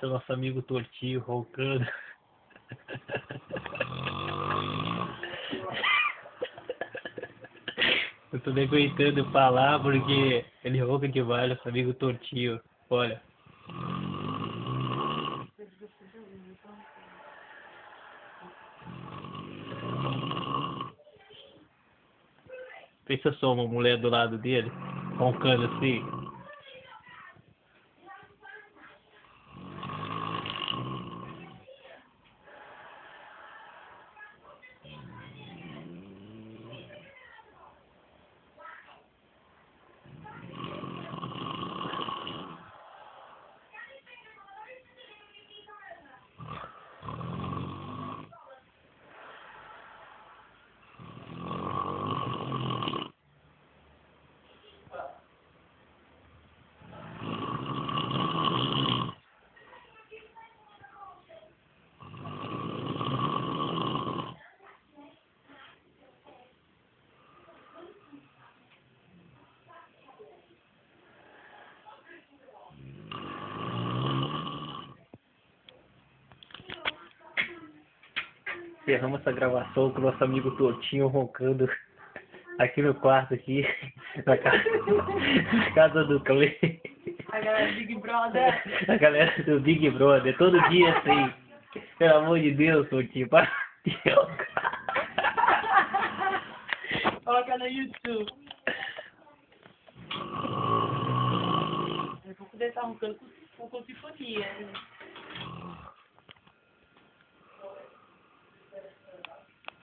Quarto, nosso amigo Tortinho roncando. Eu tô nem aguentando falar porque ele ronca demais, nosso amigo Tortinho. Olha. Pensa só uma mulher do lado dele, roncando assim. Encerramos essa gravação com o nosso amigo Tortinho roncando aqui no quarto, aqui, na casa do Clay. A galera do Big Brother. A galera do Big Brother, todo dia assim. Pelo amor de Deus, Tortinho, para de roncar. Coloca no YouTube. Eu vou poder estar roncando com sinfonia.